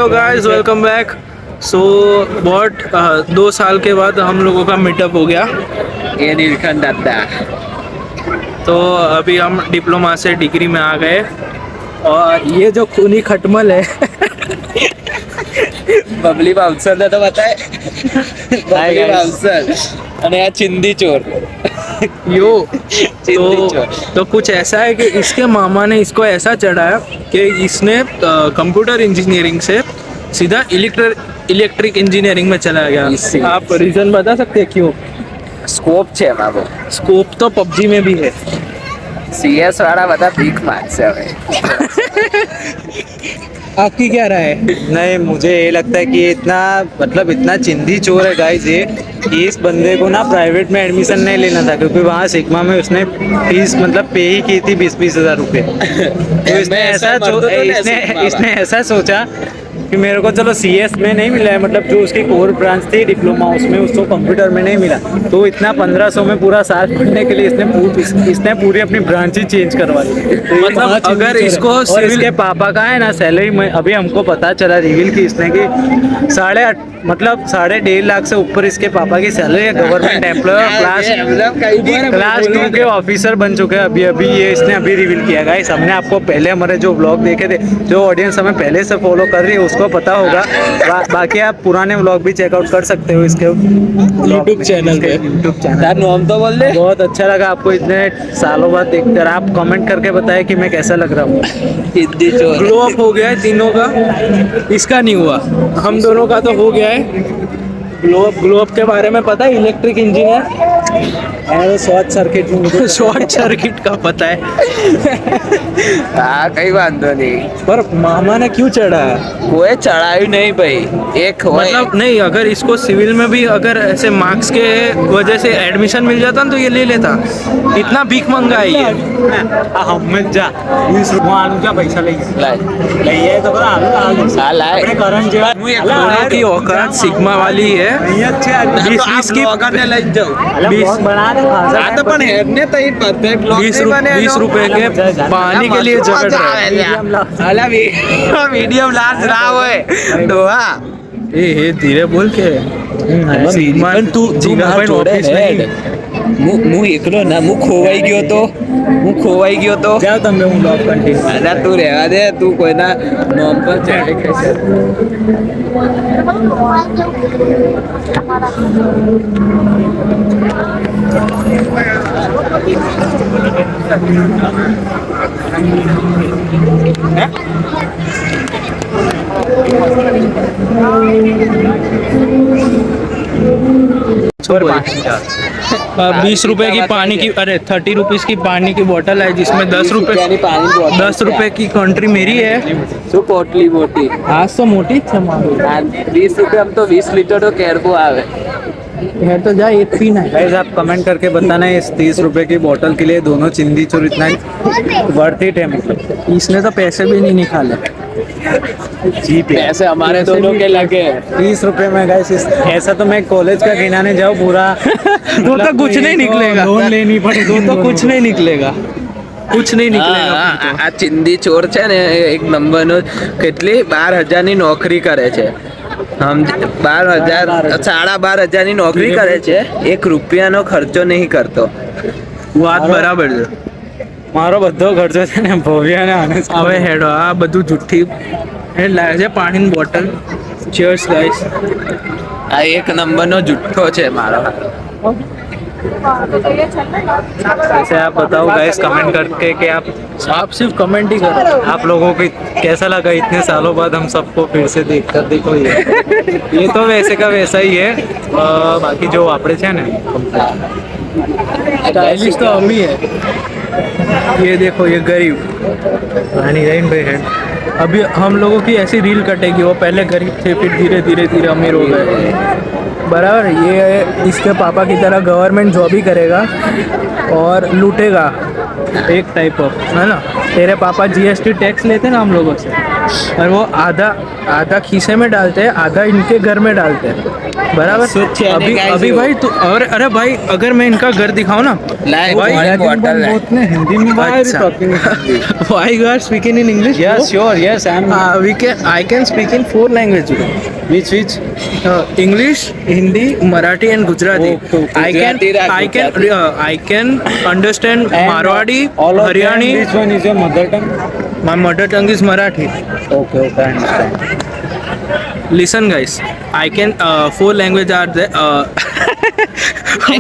Hello guys, welcome back. So बहुत 2 साल के बाद हम लोगों का मीटअप हो गया। ये नीलकंठ दादा तो अभी हम डिप्लोमा से डिग्री में आ गए और ये जो खूनी खटमल है बबली बाउंसर ने तो बताए बबली बाउंसर અને આ चिंदी चोर यो चिंदी चोर। तो कुछ ऐसा है कि इसके मामा ने इसको ऐसा चढ़ाया कि इसने कंप्यूटर इंजीनियरिंग से सीधा इलेक्ट्रिक इंजीनियरिंग में चला गया। आप रीजन बता सकते हैं क्यों? સ્કોપ છે એમાં બહુ। स्कोप तो पबजी में भी है। સીએસ વાળા બધા ભીખ માંગશે હવે। आपकी क्या राय है? नहीं, मुझे ये लगता है कि इतना मतलब इतना चिंदी चोर है गाइस ये कि इस बंदे को ना प्राइवेट में एडमिशन नहीं लेना था, क्योंकि वहाँ सिग्मा में उसने फीस मतलब पे ही की थी 20-20 हज़ार रुपये। तो इसने ऐसा सोचा कि मेरे को चलो सीएस में नहीं मिला है, मतलब जो उसकी कोर ब्रांच थी डिप्लोमा उसमें उसको कंप्यूटर में नहीं मिला, तो इतना 1500 में पूरा साथ पढ़ने के लिए इसने पूरी अपनी ब्रांच ही चेंज करवा दी। तो मतलब अगर इसको और इसके पापा का है ना सैलरी में अभी हमको पता चला रिवील की इसने कि 1.5 लाख से ऊपर इसके पापा की सैलरी है। गवर्नमेंट एम्प्लॉय क्लास 2 के ऑफिसर बन चुके हैं अभी ये इसने अभी रिवील किया। गाइस हमने आपको पहले हमारे जो व्लॉग देखे थे, जो ऑडियंस हमें पहले से फॉलो कर रही है उसको पता होगा। बाकी आप पुराने व्लॉग भी चेकआउट कर सकते हो इसके यूट्यूब चैनल पे। તાર નામ તો બોલ દે। बहुत अच्छा लगा आपको इतने सालों बाद देखकर। आप कमेंट करके बताएं कि मैं कैसा लग रहा हूँ। चिंदी चोर। ग्लो अप हो गया है तीनों का, इसका नहीं हुआ, हम दोनों का तो हो गया है। ग्लो अप के बारे में पता है? Electric engineer short circuit short circuit का पता है। હા કઈ વાંધો નહીં, पर मामा ने क्यों चढ़ाया? કોઈ ચડાયું નહીં ભાઈ। એક હોય मतलब नहीं, अगर इसको सिविल में भी अगर ऐसे मार्क्स के वजह से एडमिशन मिल जाता ना तो ये ले लेता। इतना भीख मंगा है ये। हम जा 20 रुपया आलू का पैसा ले લાય। तो હા લાય। करण जेवा હું એક खाने की औकात सिग्मा वाली है। नहीं अच्छे ના તો 20 આ की બ્લોગરને લઈ જ જાઉં। 20 बना दे આ તો પણ હેડને તો એ પરફેક્ટ બ્લોગ 20 रुपए के पानी के लिए झगड़ रहे हैं। અલા મીડિયમ લાર્જ ના હોય તો હા ए धीरे बोल के सिग्मा तू जिगर મારા જોડે ऑफिस હેડ। नहीं। હું એકલો ના, હું ખોવાઈ ગયો તો जाओ તમે હું ब्लॉग कंटिन्यू અલા તું રહેવા દે, તું કોઈના નામ પર ચડે કહેશે। छोड़ 20 रुपए की पानी की, अरे 30 रुपीज की पानी की बोतल है जिसमें 10 रुपए की कंट्री मेरी है। શું પોટલી મોટી आज तो मोटी थे मारो 20 રૂપિયામાં તો 20 લીટર તો કેરબો આવે। है तो जा एक पीना है। गाइस आप कमेंट करके बताना इस 30 रुपए की बोतल के लिए दोनों चिंदी चोर इतना वर्थ इट है। मतलब इसने तो पैसे भी नहीं निकाले। चीप है। पैसे हमारे दोनों के लगे। 30 रुपए में गाइस ऐसा तो मैं कॉलेज का गिनाने जाऊँ पूरा तो कुछ नहीं निकलेगा। लोन लेनी पड़ी तो कुछ नहीं निकलेगा, कुछ नहीं निकलेगा। આ ચિંદી ચોર છે ને એક નંબરનો કેટલી 12,000 ની નોકરી કરે છે। હમ 12,000 12,500 ની નોકરી કરે છે, 1 રૂપિયાનો ખર્ચો નહીં કરતો। વાત બરાબર છે। મારો બધો ખર્ચો છે ને ભવ્યાને આને હવે હેડો, આ બધું જુઠ્ઠી એ લાગે છે પાણીની બોટલ। Cheers guys. આ એક નંબરનો જુઠ્ઠો છે મારો। वैसे आप बताओ गाइस कमेंट करके कि आप सिर्फ कमेंट ही करो। आप लोगों को कैसा लगा इतने सालों बाद हम सबको फिर से देखकर। देखो ये तो वैसे का वैसा ही है। बाकी जो आपड़े છે ને स्टाइलिश तो हम ही है। ये देखो, ये गरीब पानी गई भाई है। अभी हम लोगों की ऐसी रील कटेगी, वो पहले गरीब थे फिर धीरे धीरे अमीर हो गए। बराबर। ये इसके पापा की तरह गवर्नमेंट जॉब ही करेगा और लूटेगा एक टाइप ऑफ, है ना। तेरे पापा जीएसटी टैक्स लेते ना हम लोगों से, और वो आधा खीसे में डालते हैं, आधा इनके घर में डालते हैं, बराबर। स्वच्छ है अभी guys, अभी वो। भाई तू और अरे भाई अगर मैं इनका घर दिखाऊं ना, लाइक भाई बॉटल है। बोलते हैं हिंदी में, why are you अच्छा। talking in Hindi? why you are speaking in English? Yes, sure, yes, I can speak in 4 languages. which English, Hindi, Marathi and Gujarati. Okay, okay. I can understand And, Marwadi, all of them, Haryani. which one is your mother tongue? My mother tongue is Marathi. Okay, okay, I understand. Listen guys, I can 4 language are there.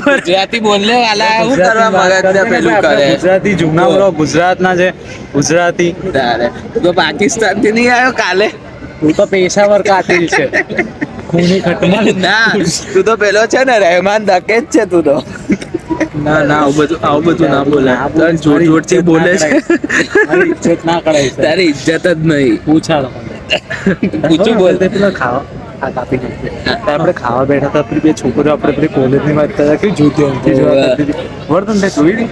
Gujarati બોલને વાલા હું કરવા ગુજરાતી મગજ પેલું આપણે કરે ગુજરાતી જૂના બરો ગુજરાતના છે ગુજરાતી તારે તું તો પાકિસ્તાન થી નહીં આવ્યો કાલે તું તો પેશાવર કાતિલ છે ખૂની ખટમલ ના તું તો પેલો છે ને રહેમાન દકેત છે તું તો ના આવું બધું ના બોલે, જોર જોરથી બોલે છે. મારી ઇજ્જત ના કરાય છે તારી ઇજ્જત જ નહીં પૂછા ઊંચું બોલ. પેલા ખાવા આ કાપી નાખીએ. આપણે ખાવા બેઠા હતા પેલી બે છોકરીઓ આપણે પેલી કોલેજની વાત કરતા કેવી જૂતી અંકી જેવા કરતી હતી. વર્તન તે જોઈ લી?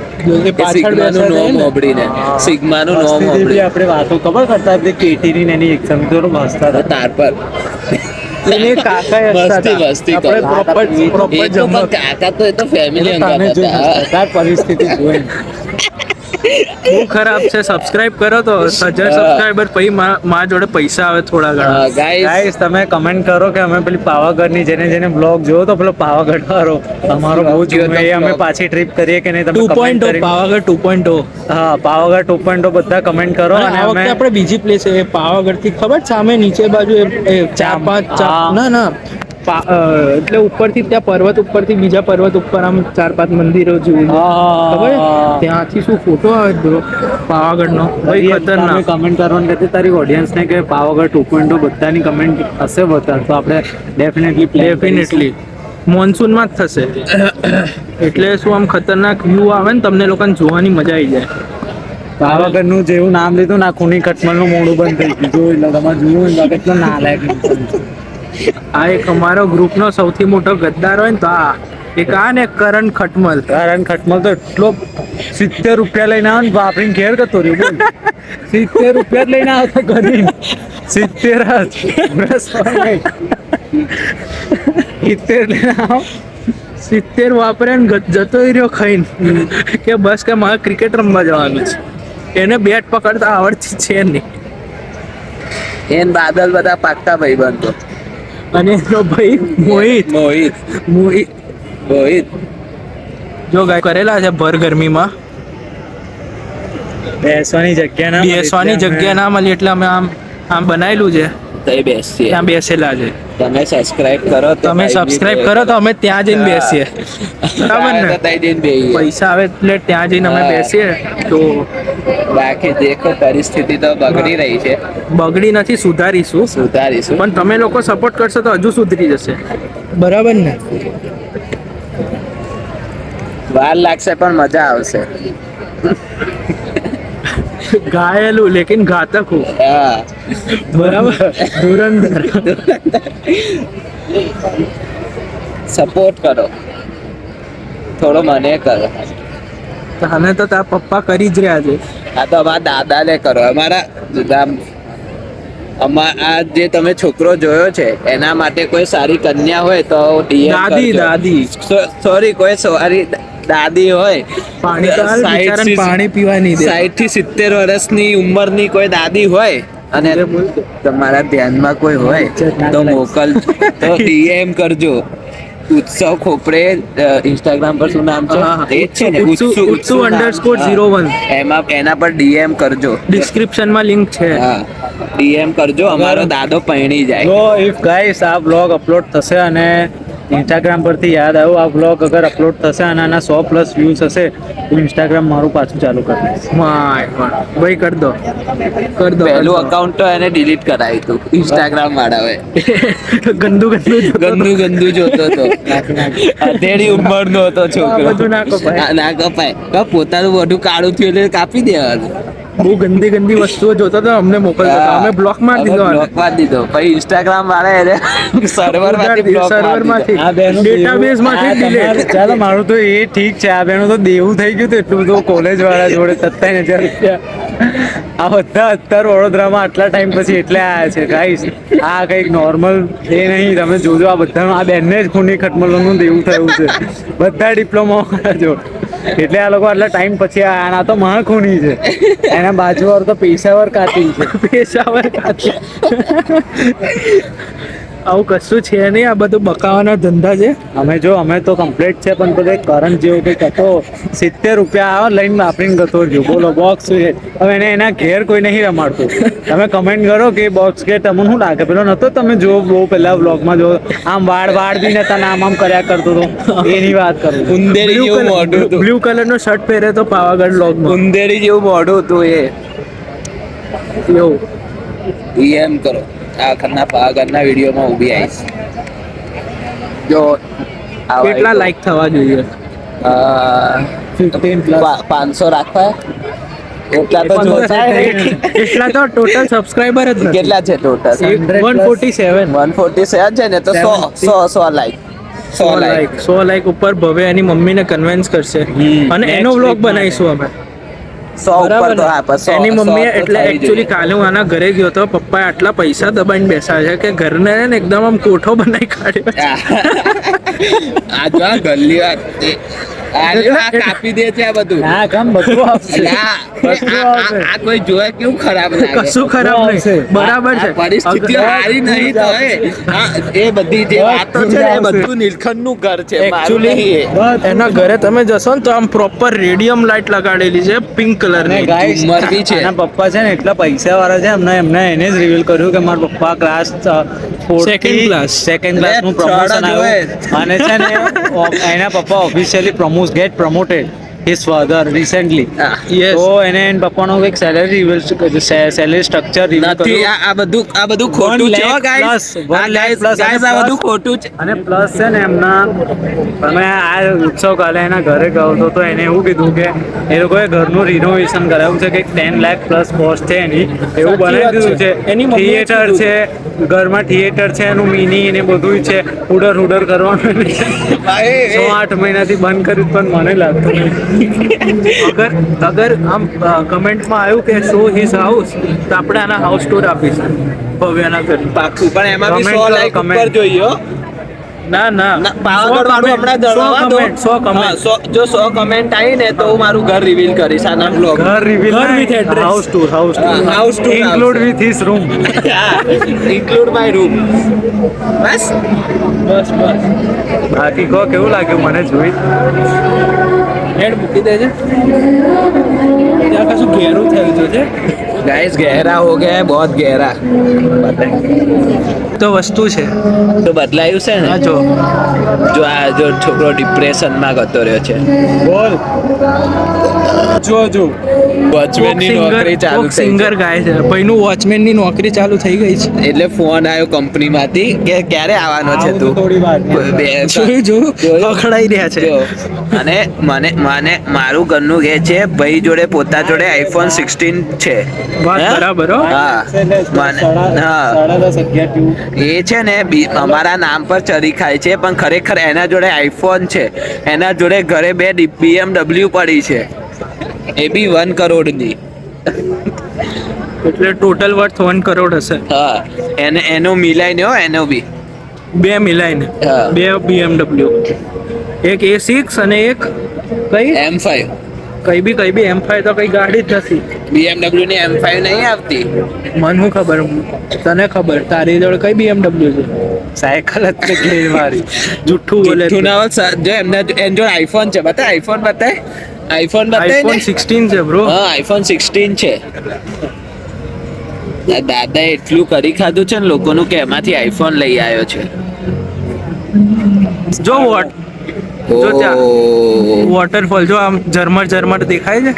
એ પાછળ સિગ્માનું બેસે નોમ ને. હોબળીને સિગ્માનું નોમ મસ્તીથી બી હોબળી આપણે વાતો ખબર કરતા આપણે કેટીની ને એની એક્ઝામ તો હસતા હતા. તાર પર એને કાકા મસ્તી મસ્તી આપણે પ્રોપર એ તો જમવા પણ કાકા તો એ તો ફેમિલી તને અંગાત જો હતા તાર પરિસ્થિતિ જોઈ બહુ ખરાબ છે. સબસ્ક્રાઇબ કરો તો 1000 સબસ્ક્રાઇબર પછી મારા જોડે પૈસા આવે થોડા ઘણા. ગાઈસ ગાઈસ તમે કમેન્ટ કરો કે અમે પેલી પાવાગઢની જેને બ્લોગ જોયો તો પેલો પાવાગઢ વાળો અમારો બહુ જૂનો એ અમે પાછી ટ્રીપ કરીએ કે નહીં તમે comment 2.0 કરી. પાવાગઢ 2.0. હા પાવાગઢ 2.0 બધા કમેન્ટ કરો અને અને આ વખતે અમે આપણે બીજી પ્લેસ એ પાવાગઢ થી ખબર સામે નીચે બાજુ એ 4-5 હા. ના એટલે ઉપરથી ત્યાં પર્વત ઉપરથી બીજા પર્વત ઉપર આમ 4-5 મંદિરો જેવું છે. ખબર છે? ત્યાંથી શું ફોટો આવે બ્રો પાવાગઢનો ભાઈ ખતરનાક. કમેન્ટ કરવાનું કહેતી તારી ઓડિયન્સ ને કે પાવાગઢ 2.0 બધાની કમેન્ટ હશે બધા તો આપણે ડેફિનેટલી મોન્સૂનમાં જ થશે એટલે શું આમ ખતરનાક વ્યૂ આવે ને તમને લોકોને જોવાની મજા આવી જાય. પાવાગઢ નું જેવું નામ લીધું ના ખૂની ખટમલ નું મોડું બંધ થઈ ગયું જોઈ લો તમારે જોયું ને કેટલો નાલાયક ઇન્સાન છે. આ એક અમારો ગ્રુપનો સૌથી મોટો ગદ્દાર હોય ને તો આ એક આ ને કરણ ખટમલ. કારણ ખટમલ તો એટલો 70 રૂપિયા લઈને આવે ને વાપરીને ઘેર કરતો રહ્યો બોલ 70 રૂપિયા જ લઈને આવતો ઘરે 70 જ બસ હોય નહીં. 70 લઈને આવ 70 વાપરે ને જતો રહ્યો ખાઈને કે બસ કે મારે ક્રિકેટ રમવા જવાનું છે. એને બેટ પકડતા આવડતી છે નહીં. એન બાદલ બધા પાક્કા ભાઈબંધો અને એનો ભાઈ મોહિત મોહિત જો ગાય કરેલા છે ભર ગરમીમાં બેસવાની જગ્યા ના મળે બેસવાની એટલે અમે- જગ્યા ના મળી એટલે અમે આમ બનાવેલું છે તઈ બેસીએ ત્યાં બેસેલા છે. તમે સબસ્ક્રાઇબ કરો તો તમે સબસ્ક્રાઇબ કરો તો અમે ત્યાં જઈને બેસીએ બરાબર ને. તઈ જઈને બેહીએ પૈસા આવે એટલે ત્યાં જઈને અમે હા. બેસીએ તો બાકી દેખો પરિસ્થિતિ તો બગડી રહી છે બગડી નથી, સુધારીશું. સુધારીશું પણ તમે લોકો સપોર્ટ કરશો તો હજુ સુધરી જશે બરાબર ને. વાર લાગશે પણ મજા આવશે ઘાયલું લેકિન ઘાતક હું હા બરાબર. ધુરંધર સપોર્ટ કરો થોડો મને કરો તને તો તારા પપ્પા કરી જ રહ્યા છે. આ તો અમારા દાદાને કરો અમારા આ જે તમે છોકરો જોયો છે એના માટે કોઈ સારી કન્યા હોય તો દાદી સોરી કોઈ સારી દાદી હોય પાણી તો હાલ, બિચારાને પાણી પીવા નહીં દે. 60 થી 70 વર્ષની ઉંમરની કોઈ દાદી હોય અને તમારા ધ્યાનમાં કોઈ હોય તો મોકલ તો DM કરજો. ઉત્સવ ખોપડે ઇન્સ્ટાગ્રામ પર શું નામ છે હા. એ જ છે ને ઉત્સુ _01. એમાં એના પર DM કરજો ડિસ્ક્રિપ્શનમાં લિંક છે. હા DM કરજો અમારો દાદો પૈણી જાય જો ઇફ ગાઈસ આ બ્લોગ અપલોડ થશે અને ઇન્સ્ટાગ્રામ પરથી યાદ આવ્યું આ બ્લોગ અગર અપલોડ થશે અને આના 100+ વ્યૂઝ હશે તો ઇન્સ્ટાગ્રામ મારું પાછું ચાલુ કરી દઈશ. ભાઈ કર દો પહેલું અકાઉન્ટ તો એને ડિલીટ કરાવ્યું હતું ઇન્સ્ટાગ્રામ વાળાએ ગંદુ ગંદુ જોતો હતો અધેડી ઉંમરનો હતો છોકરો આ બધું ના કપાય. ના કપાય પોતાનું બધું કાળું થયું એટલે કાપી દેવાનું બહુ ગંદી વસ્તુઓ જોતા તો અમને મોકલતો હતો. અમે બ્લોક મારી દીધો આને. બ્લોક મારી દીધો પછી ઇન્સ્ટાગ્રામ વાળા એને સર્વર સર્વરમાંથી આ બેનો ડેટાબેઝ માંથી delete. ચાલો મારું તો એ ઠીક છે આ બેનું તો દેવું થઈ ગયું તો એટલું બધું કોલેજ વાળા જોડે 57,000 રૂપિયા આ બધા અત્યારે વડોદરામાં આટલા ટાઈમ પછી એટલે આવ્યા છે ગાઈસ. આ કંઈક નોર્મલ એ નહીં, તમે જોજો આ બધાનું આ બેનને જ ખૂની ખટમલોનું દેવું થયું છે. બધા ડિપ્લોમા જો એટલે આ લોકો આટલા ટાઈમ પછી આના તો મહાખૂની છે. એના બાજુવાળો તો પેશાવર કાતિલ છે. પેશાવર કાતિલ. આવું કશું છે નહીં, આ બધું બકાવાના ધંધા છે. અમે તો કમ્પ્લીટ છે, પણ તો કરંટ જેવો કંઈક હતો 70 રૂપિયા આવે લઈને વાપરીને ગતો રહ્યો. બોલો બોક્સ છે. હવે એના ઘેર કોઈ નહીં રમાડતું. તમે કમેન્ટ કરો કે બોક્સ કે તમને શું લાગે? પેલો નતો તમે જો બહુ પહેલા વ્લોગમાં જો આમ વાળ બી નતા આમ આમ કર્યા કરતો હતો, એની વાત કરું. ઉંદેરી જેવું મોઢું હતું. બ્લુ કલરનો શર્ટ પહેરે તો પાવાગઢ વ્લોગમાં ઉંદેરી જેવું મોઢું હતું એ. એવું એમ કરો આખરના પાવાગઢના વિડીયોમાં ઊભી આવીશ. જો કેટલા લાઈક થવા જોઈએ? 500 રાખવા એટલા તો એટલા તો ટોટલ સબસ્ક્રાઇબર જ નથી. કેટલા છે ટોટલ? 147. 147 છે ને તો 100 લાઈક 100 લાઈક ઉપર ભવ્ય એની મમ્મીને કન્વિન્સ કરશે અને એનો વ્લોગ બનાવીશું અમે. 100 ઉપર તો હા, પણ 100 એની મમ્મીએ તો એટલે થઈ એકચ્યુઅલી જોઈએ. કાલે હું આના ઘરે ગયો તો પપ્પાએ આટલા પૈસા દબાઈને બેસા છે કે ઘરને ને એકદમ આમ કોઠો બનાવી કાઢ્યો. આ જો આ ગલ્લી આ કાપી દે છે આ બધું. ના કામ બધું આવશે. આ કોઈ જોયે કેવું ખરાબ લાગે. કશું ખરાબ નહીં, બરાબર છે. પરિસ્થિતિ સારી નહીં તો એ બધી જે વાતો છે ને એ બધું નીલકંઠનું ઘર છે, મારું નહીં એ. એના ઘરે તમે જશો ને તો આમ પ્રોપર રેડિયમ લાઇટ લગાડેલી છે પિંક કલરની. ગાઈસ ઉંમર બી છે. એના પપ્પા છે ને એટલા પૈસા વાળા છે, એમને એને જ રિવીલ કર્યું કે મારા પપ્પા class Second class. Second class નું પ્રમોશન આવ્યું અને છે ને એના પપ્પા officially get promoted his father recently. Yes. તો એને એના પપ્પાનો કંઈક સેલેરી સ્ટ્રક્ચર રિવીલ નથી કર્યું. આ બધું ખોટું છે હો, guys. 1 lakh plus Guys, આ બધું ખોટું છે. અને પ્લસ છે ને એમના તમે આ ઉત્સવ કાલે એના ઘરે ગયો હતો તો એને એવું કીધું કે એ લોકોએ ઘરનું રિનોવેશન કરાવ્યું છે કે 10 લાખ પ્લસ કોસ્ટ છે એની, એવું બનાવી દીધું છે. એની મમ્મીએ થિયેટર છે, ઘરમાં થિયેટર છે, એનું મિની ને બધું છે. હુડર કરવાનું 108 મહિનાથી બંધ કર્યું પણ મને લાગતું નહીં. અગર આમ કમેન્ટમાં આવ્યું કે શો હિઝ હાઉસ તો આપણે આના હાઉસ ટૂર આપીશું ભવ્યના ઘર. પાક્કું, પણ એમાં બી Comment 100 કરો, લાઈક comment. ઉપર જોઈએ હો. ના પાવાગઢ વાળું હમણાં જણાવવા દો. 100 comment. હા, જો 100 કમેન્ટ આવી ને તો હું મારું ઘર રિવીલ કરીશ આના બ્લોગ. ઘર રિવીલ ઘર with address. House tour house tour include આવશે. With his room. Include my room. બસ બસ બાકી કહો કેવું લાગ્યું મને જોઈ? હેડ મૂકી દેજે. ત્યાં કશું ઘેરું થયું છે. गाइस गहरा हो गया है, बहुत गहरा. તો વસ્તુ છે તો બદલાયું છે ને. આ જો જો છોકરો ડિપ્રેશન માં ગતો રહ્યો છે. બોલ જો વોચમેન ની નોકરી ચાલુ થઈ સિંગર ગાય છે ભાઈનું વોચમેન ની નોકરી ચાલુ થઈ ગઈ છે. છે. એટલે ફોન આવ્યો કંપની માંથી કે ક્યારે આવવાનો છે તું. થોડી વાર જોયું પકડાઈ રહ્યા છે. જો, અને મને મારું ઘરનું કે છે ભાઈ જોડે પોતા જોડે આઈફોન 16 છે. વાત હે? બરાબર હો. હા. એ છે ને અમારા નામ પર ચરી ખાય છે, પણ ખરેખર એના જોડે આઈફોન છે. એના જોડે ઘરે 2 BMW પડી છે, એ બી 1 કરોડની. એટલે ટોટલ વર્થ 1 કરોડ હશે. હા, એનો મિલાઈને હો, એનો બી બે મિલાઈને હા. 2 BMW, એક A6 અને એક કઈ M5. કઈ બી M5 તો કઈ ગાડી જ નથી. BMW ની M5 નહીં આવતી. મને શું ખબર, તને ખબર તારી જોડે કઈ BMW છે? સાયકલ જ તે ઘેર મારી. જુઠ્ઠું બોલે જુઠ્ઠું ના હોય, જો એના જોડે આઈફોન છે. બતાય આઈફોન, બતાય આઈફોન, બતાય iPhone ને. 16 છે બ્રો. હા, આઈફોન 16 છે. આ દાદાએ એટલું કરી ખાધું છે ને લોકોનું કે એમાંથી આઈફોન લઈ આવ્યો છે. જો વોટ જો ત્યાં વોટરફોલ જો આમ ઝરમર દેખાય છે.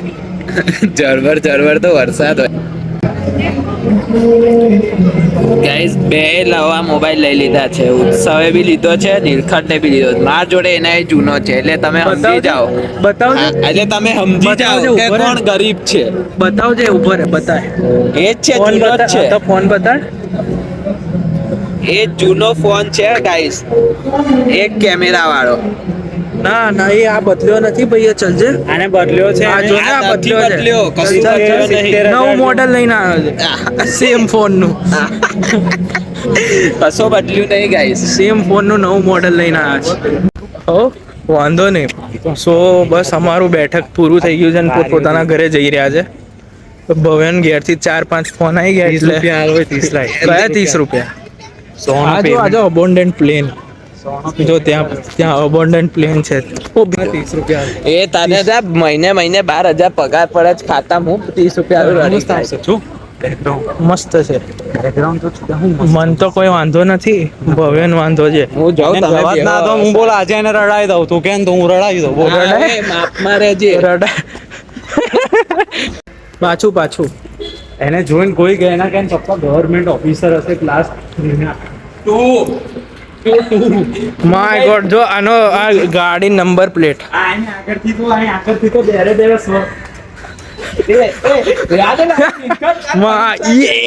જરબર તો વરસાદ હોય. ગાઈસ બે નવા મોબાઈલ લઈ લીધા છે. ઉત્સવે બી લીધો છે, નીલકંઠે બી લીધો છે. માર જોડે એના જૂનો છે, એટલે તમે સમજી જાઓ. બતાવજે એટલે તમે સમજી જાઓ કે ઉપર કોણ ગરીબ છે. બતાવજે ઉપર બતાય. એ જ છે, ફોન જૂનો જ બતા છે. તો ફોન બતાડ. એ જૂનો ફોન છે ગાઈસ, એક કેમેરા વાળો. ના ના એ આ બદલ્યો નથી ભાઈ એ ચલજે આને બદલ્યો છે આ જો ને આ નથી બદલ્યો બદલ્યો, છે કશું ચાલ, બદલ્યો ચાલ, નહીં. નવું મોડેલ લઈને આવ્યો છે સેમ ફોન નું કશો બદલ્યું નહીં ગાઈસ. સેમ ફોન નું નવું મોડેલ લઈને આવ્યા છે હો વાંધો નહીં સો બસ અમારું બેઠક પૂરું થઈ ગયું છે ને પોતાના ઘરે જઈ રહ્યા છે ભવ્યન ઘેરથી 4-5 ફોન આવી ગયા 30 એટલે રૂપિયા આવે 30 લાખ કયા 30 રૂપિયા આજો અબોન્ડન્ટ પ્લેન જો ત્યાં અબોન્ડન્ટ પ્લેન છે 30 રૂપિયા એ તને તો મહિને 12,000 પગાર પડે છે ખાતામાં, હું 30 રૂપિયા મસ્ત આવશે જો મસ્ત છે બેકગ્રાઉન્ડ તો હું મન તો કોઈ વાંધો નથી ભવ્યન વાંધો છે હું જાઉં એને તમે જવા જ ના દો હું બોલ આજે એને રડાવી દઉં તું કેમ તો હું રડાવી દઉં બોલ હા, એ માપમાં રહેજે. પાછું એને જોઈને કોઈ કહે ના કે પપ્પા ગવર્મેન્ટ ઓફિસર હશે ક્લાસ માય ગોડ જો આનો આ ગાડી નંબર પ્લેટ આગળથી તો બેરે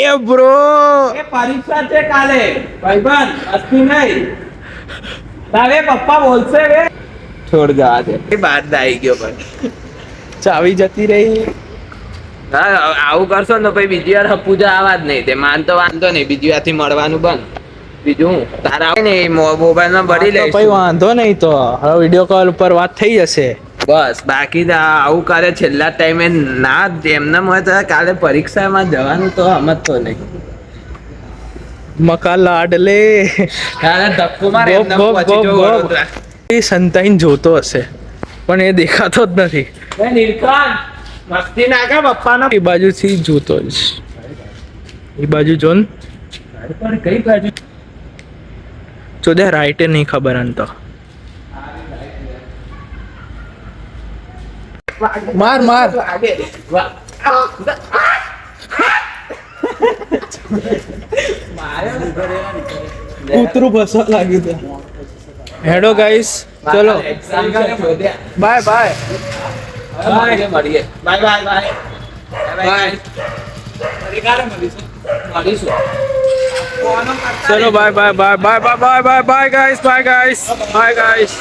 એ બ્રો પરીક્ષા છે કાલે ભાઈબંધ, અસ્તી નહીં. તારે પપ્પા બોલશે વે છોડ જવા દે. એ બાદ આવી ગયો પણ ચાવી જતી રહી હા આવું કરશો ને તો પછી બીજી વાર પૂજા આવા જ નહીં. તે માન તો વાંધો નહીં, બીજી વારથી મળવાનું બંધ. બીજું હું તારા આવે ને મોબાઈલ માં ભરી તો લઈશ પછી વાંધો નહીં તો હવે વિડીયો કોલ ઉપર વાત થઈ જશે બસ. બાકી તો આવું કરે છેલ્લા ટાઈમે ના એમને હોય તો કાલે પરીક્ષામાં જવાનું તો સમજતો નહીં. મકા લાડલે તારે ધક્કો મારે ગોપ, એમને ગોપ, પહોંચી ગોપ, જવું ગોપ. વડોદરા. એ સંતાઈને જોતો હશે પણ એ દેખાતો જ નથી એ નીલકંઠ, મસ્તી ના કર પપ્પાનો. એ બાજુથી જોતો જ એ બાજુ જોન કઈ બાજુ જો દે રાઈટે નહીં ખબર અન તો માર કૂતરું બસવા લાગ્યું છે હેડો ગાઈસ ચલો બાય બાય મળીએ. બાય બાય બાય ચલો bye bye bye bye bye bye bye bye guys bye guys